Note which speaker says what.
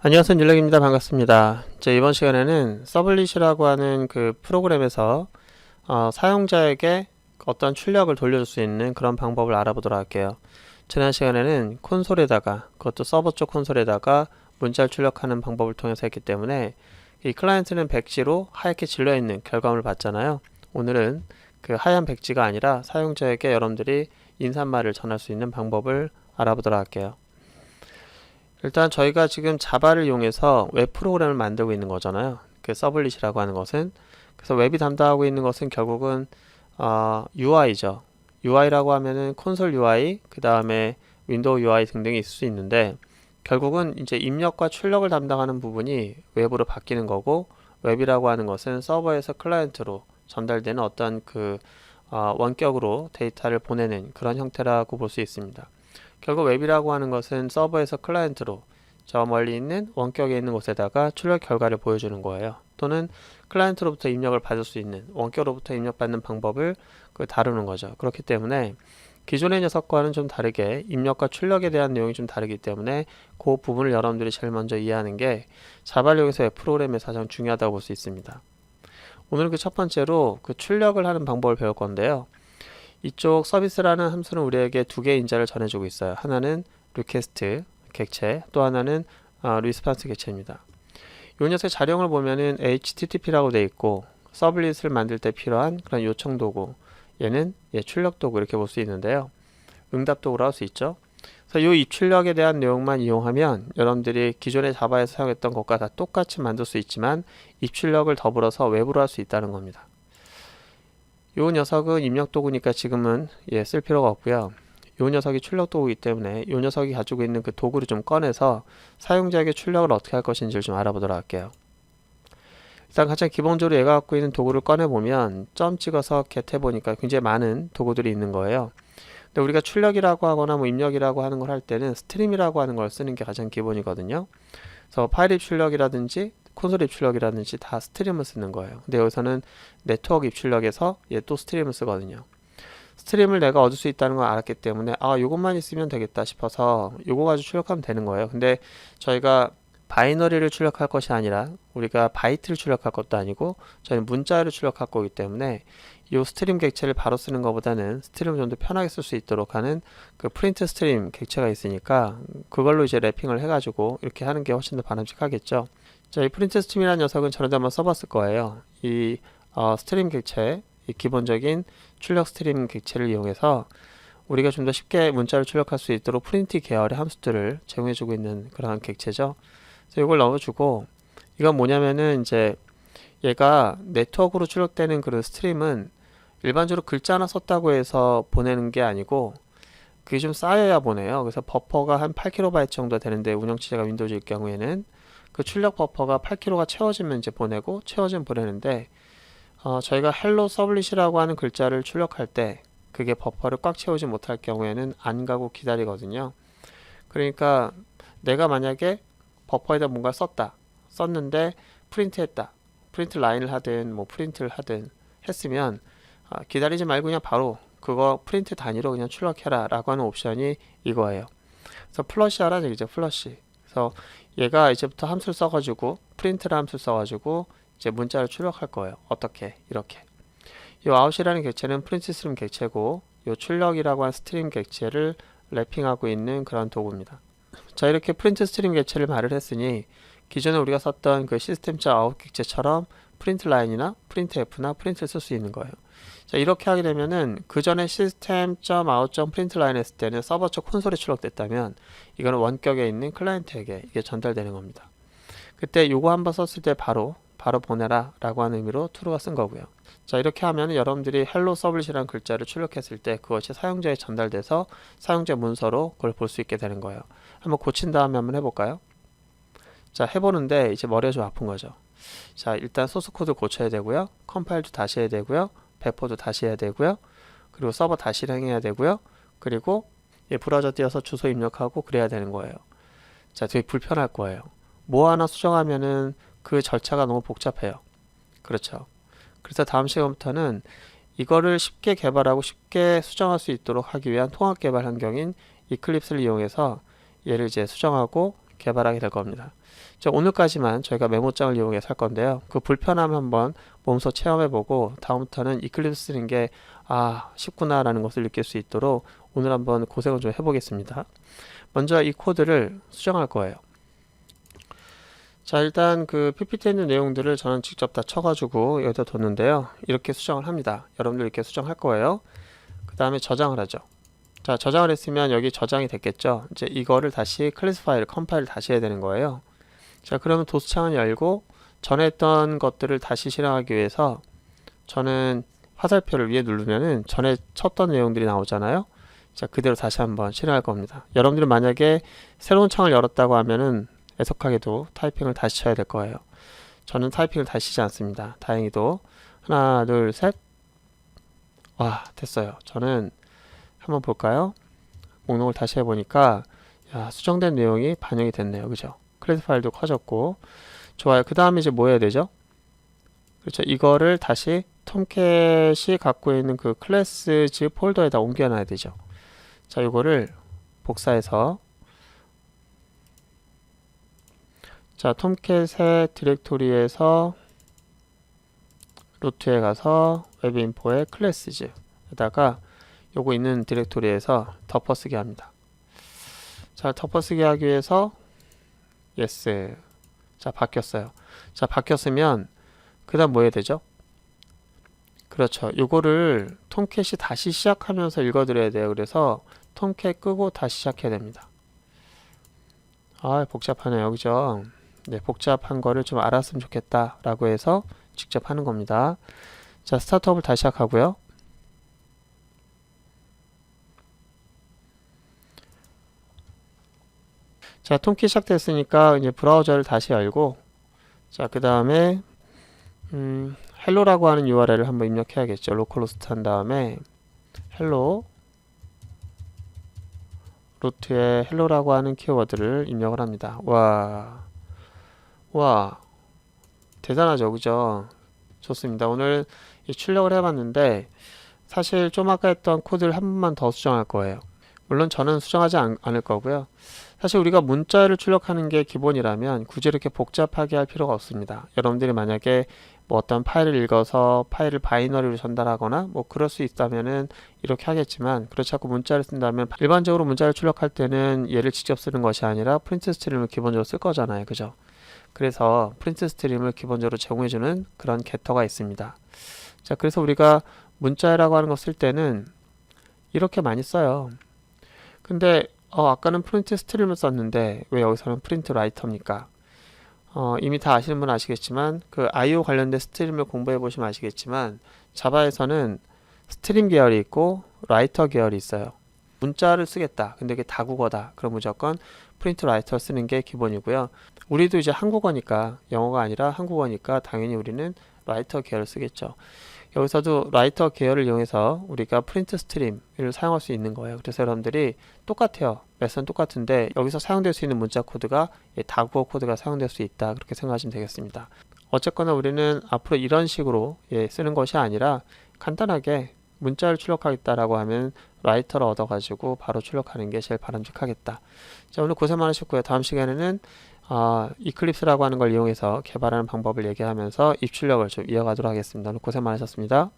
Speaker 1: 안녕하세요, 닐렉입니다. 반갑습니다. 이번 시간에는 서블릿이라고 하는 그 프로그램에서 사용자에게 어떤 출력을 돌려줄 수 있는 그런 방법을 알아보도록 할게요. 지난 시간에는 콘솔에다가, 그것도 서버 쪽 콘솔에다가 문자를 출력하는 방법을 통해서 했기 때문에 이 클라이언트는 백지로 하얗게 질려있는 결과물을 봤잖아요. 오늘은 그 하얀 백지가 아니라 사용자에게 여러분들이 인사말을 전할 수 있는 방법을 알아보도록 할게요. 일단 저희가 지금 자바를 이용해서 웹 프로그램을 만들고 있는 거잖아요. 그 서블릿이라고 하는 것은. 그래서 웹이 담당하고 있는 것은 결국은 UI죠. UI라고 하면은 콘솔 UI, 그 다음에 윈도우 UI 등등이 있을 수 있는데, 결국은 이제 입력과 출력을 담당하는 부분이 웹으로 바뀌는 거고, 웹이라고 하는 것은 서버에서 클라이언트로 전달되는 어떤 그 원격으로 데이터를 보내는 그런 형태라고 볼 수 있습니다. 결국 웹이라고 하는 것은 서버에서 클라이언트로 저 멀리 있는 원격에 있는 곳에다가 출력 결과를 보여주는 거예요. 또는 클라이언트로부터 입력을 받을 수 있는 원격으로부터 입력받는 방법을 다루는 거죠. 그렇기 때문에 기존의 녀석과는 좀 다르게 입력과 출력에 대한 내용이 좀 다르기 때문에 그 부분을 여러분들이 제일 먼저 이해하는 게 자바를 이용해서 웹 프로그램에서 가장 중요하다고 볼 수 있습니다. 오늘은 그 첫 번째로 그 출력을 하는 방법을 배울 건데요. 이쪽 서비스라는 함수는 우리에게 두 개의 인자를 전해주고 있어요. 하나는 request 객체, 또 하나는 response 객체입니다. 이 녀석의 자령을 보면은 HTTP라고 되어 있고 서블릿을 만들 때 필요한 그런 요청 도구, 얘는 출력 도구 이렇게 볼 수 있는데요. 응답 도구라고 할 수 있죠. 그래서 이 입출력에 대한 내용만 이용하면 여러분들이 기존의 자바에서 사용했던 것과 다 똑같이 만들 수 있지만 입출력을 더불어서 웹으로 할 수 있다는 겁니다. 요 녀석은 입력 도구니까 지금은 쓸 필요가 없고요. 요 녀석이 출력 도구이기 때문에 요 녀석이 가지고 있는 그 도구를 좀 꺼내서 사용자에게 출력을 어떻게 할 것인지를 좀 알아보도록 할게요. 일단 가장 기본적으로 얘가 갖고 있는 도구를 꺼내보면 점 찍어서 get 해보니까 굉장히 많은 도구들이 있는 거예요. 근데 우리가 출력이라고 하거나 뭐 입력이라고 하는 걸 할 때는 스트림이라고 하는 걸 쓰는 게 가장 기본이거든요. 그래서 파일 입출력이라든지 콘솔 입출력이라든지 다 스트림을 쓰는 거예요. 근데 여기서는 네트워크 입출력에서 또 스트림을 쓰거든요. 스트림을 내가 얻을 수 있다는 걸 알았기 때문에 요것만 있으면 되겠다 싶어서 요거 가지고 출력하면 되는 거예요. 근데 저희가 바이너리를 출력할 것이 아니라 우리가 바이트를 출력할 것도 아니고 저희는 문자를 출력할 거기 때문에 이 스트림 객체를 바로 쓰는 것보다는 스트림을 좀 더 편하게 쓸 수 있도록 하는 그 프린트 스트림 객체가 있으니까 그걸로 이제 랩핑을 해가지고 이렇게 하는 게 훨씬 더 바람직하겠죠. 자, 이 프린트 스트림이라는 녀석은 전에도 한번 써봤을 거예요. 이 스트림 객체, 이 기본적인 출력 스트림 객체를 이용해서 우리가 좀 더 쉽게 문자를 출력할 수 있도록 프린트 계열의 함수들을 제공해주고 있는 그러한 객체죠. 그래서 이걸 넣어주고, 이건 뭐냐면은 이제 얘가 네트워크로 출력되는 그런 스트림은 일반적으로 글자 하나 썼다고 해서 보내는 게 아니고 그게 좀 쌓여야 보내요. 그래서 버퍼가 한 8KB 정도 되는데 운영체제가 윈도우즈일 경우에는 그 출력 버퍼가 8KB가 채워지면 이제 보내고 채워지면 보내는데 저희가 헬로 서블릿이라고 하는 글자를 출력할 때 그게 버퍼를 꽉 채우지 못할 경우에는 안 가고 기다리거든요. 그러니까 내가 만약에 버퍼에다 뭔가 썼는데 프린트했다, 프린트 라인을 하든 뭐 프린트를 하든 했으면 기다리지 말고 그냥 바로 그거 프린트 단위로 그냥 출력해라 라고 하는 옵션이 이거예요. 그래서 플러시 하라는 얘기죠. 플러시. 그래서 얘가 이제부터 함수를 써가지고 프린트라 함수를 써가지고 이제 문자를 출력할 거예요. 어떻게? 이렇게. 이 아웃이라는 객체는 프린트 스트림 객체고 이 출력이라고 한 스트림 객체를 랩핑하고 있는 그런 도구입니다. 자, 이렇게 프린트 스트림 객체를 말을 했으니 기존에 우리가 썼던 그 시스템.아웃 객체처럼 프린트 라인이나 프린트 f나 프린트를 쓸 수 있는 거예요. 자, 이렇게 하게 되면은 그 전에 시스템.out.프린트 라인 했을 때는 서버 쪽 콘솔에 출력됐다면 이거는 원격에 있는 클라이언트에게 이게 전달되는 겁니다. 그때 요거 한번 썼을 때 바로 보내라 라고 하는 의미로 true가 쓴 거고요. 자, 이렇게 하면 여러분들이 hello 서블릿이라는 글자를 출력했을 때 그것이 사용자에 전달돼서 사용자 문서로 그걸 볼 수 있게 되는 거예요. 한번 고친 다음에 한번 해볼까요? 자, 해보는데 이제 머리가 좀 아픈 거죠. 자, 일단 소스 코드 고쳐야 되고요. 컴파일도 다시 해야 되고요. 배포도 다시 해야 되고요. 그리고 서버 다시 실행해야 되고요. 그리고 브라우저 띄워서 주소 입력하고 그래야 되는 거예요. 자, 되게 불편할 거예요. 뭐 하나 수정하면은 그 절차가 너무 복잡해요. 그렇죠. 그래서 다음 시간부터는 이거를 쉽게 개발하고 쉽게 수정할 수 있도록 하기 위한 통합 개발 환경인 이클립스를 이용해서 얘를 이제 수정하고 개발하게 될 겁니다. 자, 오늘까지만 저희가 메모장을 이용해서 할 건데요. 그 불편함 한번 몸소 체험해보고 다음부터는 이클립스 쓰는 게 쉽구나 라는 것을 느낄 수 있도록 오늘 한번 고생을 좀 해보겠습니다. 먼저 이 코드를 수정할 거예요. 자, 일단 그 PPT에 있는 내용들을 저는 직접 다 쳐가지고 여기다 뒀는데요. 이렇게 수정을 합니다. 여러분들 이렇게 수정할 거예요. 그 다음에 저장을 하죠. 자, 저장을 했으면 여기 저장이 됐겠죠. 이제 이거를 다시 클래스 파일 컴파일을 다시 해야 되는 거예요. 자, 그러면 도스 창을 열고 전에 했던 것들을 다시 실행하기 위해서 저는 화살표를 위에 누르면은 전에 쳤던 내용들이 나오잖아요. 자, 그대로 다시 한번 실행할 겁니다. 여러분들은 만약에 새로운 창을 열었다고 하면은 애석하게도 타이핑을 다시 쳐야 될 거예요. 저는 타이핑을 다시 치지 않습니다. 다행히도. 하나, 둘, 셋. 와, 됐어요. 저는 한번 볼까요? 목록을 다시 해보니까 수정된 내용이 반영이 됐네요. 그죠? 클래스 파일도 커졌고. 좋아요. 그 다음에 이제 뭐 해야 되죠? 그렇죠. 이거를 다시 톰캣이 갖고 있는 그 클래스즈 폴더에다 옮겨놔야 되죠. 자, 이거를 복사해서 자, 톰캣의 디렉토리에서 루트에 가서 웹인포의 클래스즈에다가 요거 있는 디렉토리에서 덮어쓰기 합니다. 자, 덮어쓰기 하기 위해서 yes. 자, 바뀌었어요. 자, 바뀌었으면 그 다음 뭐 해야 되죠? 그렇죠. 요거를 톰캣이 다시 시작하면서 읽어드려야 돼요. 그래서 톰캣 끄고 다시 시작해야 됩니다. 복잡하네요. 그죠? 네, 복잡한 거를 좀 알았으면 좋겠다 라고 해서 직접 하는 겁니다. 자, 스타트업을 다시 시작하고요. 자, 톰캣 시작됐으니까 이제 브라우저를 다시 열고 자, 그 다음에 헬로라고 하는 URL을 한번 입력해야겠죠. 로컬호스트 한 다음에 헬로 루트에 헬로라고 하는 키워드를 입력을 합니다. 와, 대단하죠. 그죠? 좋습니다. 오늘 출력을 해봤는데 사실 좀 아까 했던 코드를 한 번만 더 수정할 거예요. 물론 저는 수정하지 않을 거고요. 사실 우리가 문자를 출력하는 게 기본이라면 굳이 이렇게 복잡하게 할 필요가 없습니다. 여러분들이 만약에 뭐 어떤 파일을 읽어서 파일을 바이너리로 전달하거나 뭐 그럴 수 있다면은 이렇게 하겠지만 그렇지 않고 문자를 쓴다면 일반적으로 문자를 출력할 때는 얘를 직접 쓰는 것이 아니라 프린트 스트림을 기본적으로 쓸 거잖아요. 그죠? 그래서 프린트 스트림을 기본적으로 제공해주는 그런 게터가 있습니다. 자, 그래서 우리가 문자라고 하는 거 쓸 때는 이렇게 많이 써요. 근데 아까는 프린트 스트림을 썼는데 왜 여기서는 프린트 라이터입니까? 이미 다 아시는 분은 아시겠지만 그 IO 관련된 스트림을 공부해 보시면 아시겠지만 자바에서는 스트림 계열이 있고 라이터 계열이 있어요. 문자를 쓰겠다. 근데 이게 다국어다. 그럼 무조건 프린트 라이터 쓰는 게 기본이고요. 우리도 이제 한국어니까 영어가 아니라 한국어니까 당연히 우리는 라이터 계열을 쓰겠죠. 여기서도 라이터 계열을 이용해서 우리가 프린트 스트림을 사용할 수 있는 거예요. 그래서 여러분들이 똑같아요. 메서는 똑같은데 여기서 사용될 수 있는 문자 코드가 다국어 코드가 사용될 수 있다. 그렇게 생각하시면 되겠습니다. 어쨌거나 우리는 앞으로 이런 식으로 쓰는 것이 아니라 간단하게 문자를 출력하겠다라고 하면 라이터를 얻어가지고 바로 출력하는 게 제일 바람직하겠다. 자, 오늘 고생 많으셨고요. 다음 시간에는 이클립스라고 하는 걸 이용해서 개발하는 방법을 얘기하면서 입출력을 좀 이어가도록 하겠습니다. 오늘 고생 많으셨습니다.